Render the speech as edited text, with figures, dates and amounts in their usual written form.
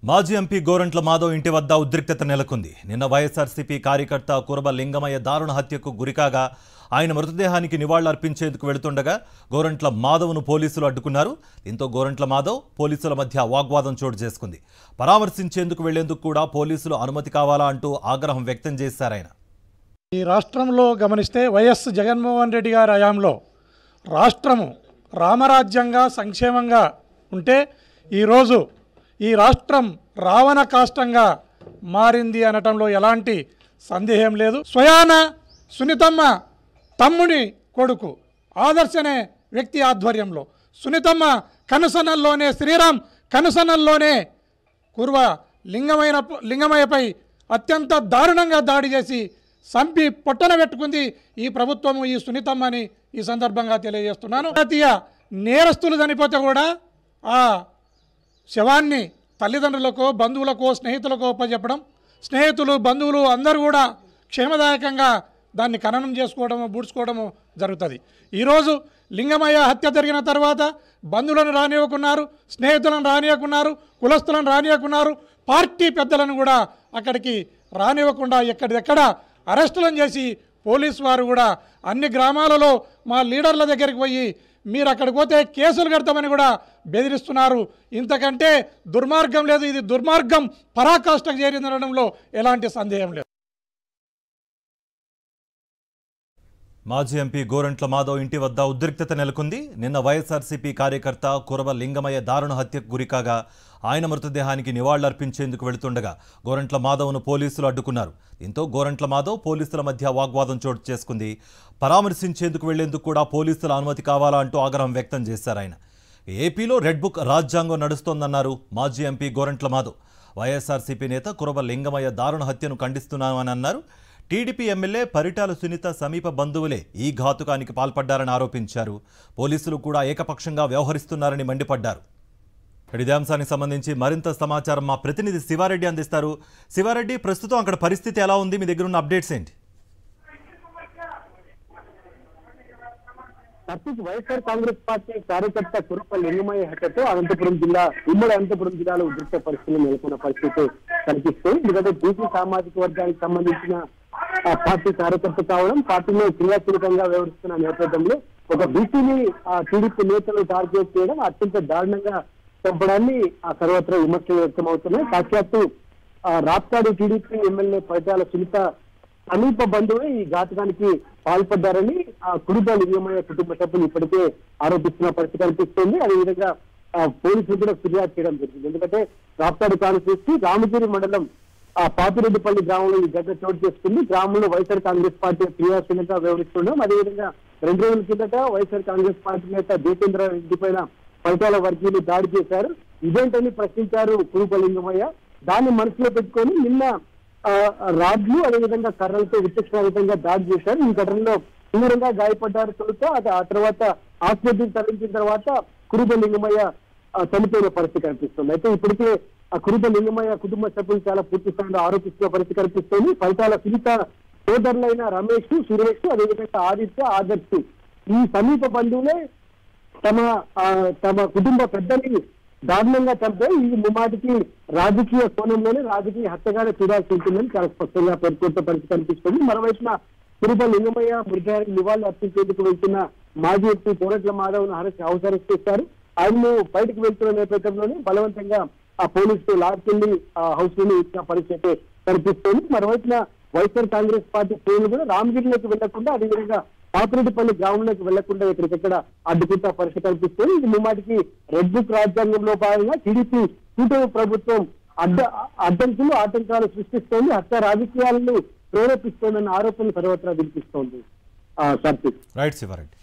మాజీ ఎంపీ గోరంట్ల మాధవ్ ఇంటి వద్ద ఉద్రిక్తత నెలకొంది. నిన్న వైఎస్ఆర్సీపీ కార్యకర్త కురబ లింగమయ్య దారుణ హత్యకు గురికాగా ఆయన మృతదేహానికి నివాళులర్పించేందుకు వెళుతుండగా గోరంట్ల మాధవ్ను పోలీసులు అడ్డుకున్నారు. దీంతో గోరంట్ల మాధవ్ పోలీసుల మధ్య వాగ్వాదం చోటు చేసుకుంది. పరామర్శించేందుకు వెళ్లేందుకు కూడా పోలీసులు అనుమతి కావాలా అంటూ ఆగ్రహం వ్యక్తం చేశారు ఆయన. ఈ రాష్ట్రంలో గమనిస్తే వైఎస్ జగన్మోహన్ రెడ్డి గారి హయాంలో రాష్ట్రము రామరాజ్యంగా సంక్షేమంగా ఉంటే ఈరోజు ఈ రాష్ట్రం రావణ కాష్టంగా మారింది అనటంలో ఎలాంటి సందేహం లేదు. స్వయాన సునీతమ్మ తమ్ముని కొడుకు ఆదర్శ్ అనే వ్యక్తి ఆధ్వర్యంలో సునీతమ్మ కనుసనల్లోనే శ్రీరామ్ కనుసనల్లోనే కుర్వ లింగమయ్యపై అత్యంత దారుణంగా దాడి చేసి సంపి పొట్టన పెట్టుకుంది ఈ ప్రభుత్వము, ఈ సునీతమ్మని ఈ సందర్భంగా తెలియజేస్తున్నాను. జాతీయ నేరస్తులు చనిపోతే కూడా ఆ శవాన్ని తల్లిదండ్రులకో బంధువులకో స్నేహితులకో చెప్పడం, స్నేహితులు బంధువులు అందరూ కూడా క్షేమదాయకంగా దాన్ని ఖననం చేసుకోవడము బూడ్చుకోవడము జరుగుతుంది. ఈరోజు లింగమయ్య హత్య జరిగిన తర్వాత బంధువులను రానివ్వకున్నారు, స్నేహితులను రానియకున్నారు, కులస్తులను రానియకున్నారు, పార్టీ పెద్దలను కూడా అక్కడికి రానివ్వకుండా ఎక్కడిదెక్కడ అరెస్టులను చేసి పోలీసు వారు కూడా అన్ని గ్రామాలలో మా లీడర్ల దగ్గరికి పోయి మీరు అక్కడికి పోతే కేసులు కడతామని కూడా బెదిరిస్తున్నారు. ఇంతకంటే దుర్మార్గం లేదు. ఇది దుర్మార్గం పరాకాష్ఠకు చేరిందనడంలో ఎలాంటి సందేహం లేదు. మాజీ ఎంపీ గోరంట్ల మాధవ్ ఇంటి వద్ద ఉద్రిక్తత నెలకొంది. నిన్న వైఎస్ఆర్సీపీ కార్యకర్త కురబ లింగమయ్య దారుణ హత్యకు గురికాగా ఆయన మృతదేహానికి నివాళులర్పించేందుకు వెళుతుండగా గోరంట్ల మాధవ్ను పోలీసులు అడ్డుకున్నారు. దీంతో గోరంట్ల మాధవ్ పోలీసుల మధ్య వాగ్వాదం చోటు చేసుకుంది. పరామర్శించేందుకు వెళ్లేందుకు కూడా పోలీసుల అనుమతి కావాలా అంటూ ఆగ్రహం వ్యక్తం చేశారు ఆయన. ఏపీలో రెడ్ బుక్ రాజ్యాంగం నడుస్తోందన్నారు మాజీ ఎంపీ గోరంట్ల మాధవ్. వైఎస్ఆర్సీపీ నేత కురబ లింగమయ్య దారుణ హత్యను ఖండిస్తున్నామని అన్నారు. టీడీపీ ఎమ్మెల్యే పరిటాల సునీత సమీప బంధువులే ఈ ఘాతుకానికి పాల్పడ్డారని ఆరోపించారు. పోలీసులు కూడా ఏకపక్షంగా వ్యవహరిస్తున్నారని మండిపడ్డారు. ఇదే అంశానికి సంబంధించి మరింత సమాచారం మా ప్రతినిధి శివారెడ్డి అందిస్తారు. శివారెడ్డి, ప్రస్తుతం అక్కడ పరిస్థితి ఎలా ఉంది? మీ దగ్గర ఉన్న అప్డేట్స్ ఏంటి? వైఎస్ఆర్ కాంగ్రెస్ పార్టీ కార్యకర్త కురప లింగమయ్య హత్యతో అనంతపురం జిల్లా ఉమ్మడి అనంతపురం జిల్లాలో ఉద్రిక్త పరిస్థితులు నెలకొన్న పరిస్థితి కనిపిస్తుంది. ఎందుకంటే బీసీ సామాజిక వర్గానికి సంబంధించిన పార్టీ కార్యకర్త కావడం, పార్టీలో క్రియాశీలకంగా వ్యవహరిస్తున్న నేపథ్యంలో ఒక బీసీని టీడీపీ నేతలు టార్గెట్ చేయడం, అత్యంత దారుణంగా చంపడాన్ని సర్వత్రా విమర్శలు వ్యక్తమవుతున్నాయి. సాక్షాత్తు రాప్తాడు టీడీపీ ఎమ్మెల్యే పరిటాల సునీత సమీప బంధువులు ఈ ఘాతకానికి పాల్పడ్డారని కురుబ లింగమయ్య కుటుంబ సభ్యులు ఇప్పటికే ఆరోపిస్తున్న పరిస్థితి కనిపిస్తుంది. అదేవిధంగా పోలీసులు కూడా ఫిర్యాదు చేయడం జరిగింది. ఎందుకంటే రాప్తాడు కాన్స్టిట్యూన్సీ రామగిరి మండలం పాపిరెడ్డిపల్లి గ్రామంలో ఈ ఘటన చోటు చేసుకుంది. గ్రామంలో వైఎస్ఆర్ కాంగ్రెస్ పార్టీ క్రియాశీలంగా వ్యవహరిస్తుండడం, అదేవిధంగా 2 రోజుల కిందట వైఎస్ఆర్ కాంగ్రెస్ పార్టీ నేత దేవేంద్ర రెడ్డి పైన పరిటాల వర్గీయులు దాడి చేశారు. ఇదేంటని ప్రశ్నించారు కురుబ లింగమయ్య. దాన్ని మనసులో పెట్టుకొని నిన్న రాడ్లు అదేవిధంగా కర్రలతో విచక్షణారహితంగా దాడి చేశారు. ఈ ఘటనలో తీవ్రంగా గాయపడ్డారు తొలుత. ఆ తర్వాత ఆసుపత్రికి తరలించిన తర్వాత కురుబ లింగమయ్య చనిపోయిన పరిస్థితి కనిపిస్తుంది. అయితే ఇప్పటికే ఆ కురుబ లింగమయ్య కుటుంబ సభ్యులు చాలా పూర్తి స్థాయిలో ఆరోపిస్తున్న పరిస్థితి కనిపిస్తుంది. పరిటాల సునీత సోదరులైన రమేష్, సురేష్, అదేవిధంగా ఆదిత్య, ఆదర్శ్ ఈ సమీప బంధువులే తమ కుటుంబ పెద్దని దారుణంగా చంపే ఈ ముమ్మాటికి రాజకీయ కోణంలోనే రాజకీయ హత్యగానే చూడాల్సి ఉంటుందని చాలా స్పష్టంగా పేర్కొంటున్న పరిస్థితి కనిపిస్తుంది. మరోవైపున కురుబ లింగమయ్య మృతదేహానికి నివాళులు అర్పించేందుకు వెళ్తున్న మాజీ ఎంపీ గోరంట్ల మాధవ్ను హౌస్ అరెస్ట్ చేశారు. ఆయన్ను బయటకు వెళ్తున్న నేపథ్యంలోనే బలవంతంగా ఆ పోలీసులు లాక్కెళ్లి హౌస్ నుండి ఇచ్చిన పరిస్థితి కనిపిస్తుంది. మరోవైపున వైఎస్ఆర్ కాంగ్రెస్ పార్టీ శ్రేణులు కూడా రామగిరిలోకి వెళ్లకుండా, అదేవిధంగా పాపిరెడ్డిపల్లి గ్రామంలోకి వెళ్లకుండా ఇక్కడికెక్కడ అడ్డుకుంటా పరిస్థితి కనిపిస్తుంది. ఇది ముమ్మాటికి రెడ్ బుక్ రాజ్యాంగంలో భాగంగా టీడీపీ కూటమి ప్రభుత్వం అడ్డంకులు ఆటంకాలు సృష్టిస్తోంది, హత్య రాజకీయాలను ప్రేరేపిస్తోందన్న ఆరోపణలు సర్వత్రా వినిపిస్తోంది. రైట్ శివారెడ్డి.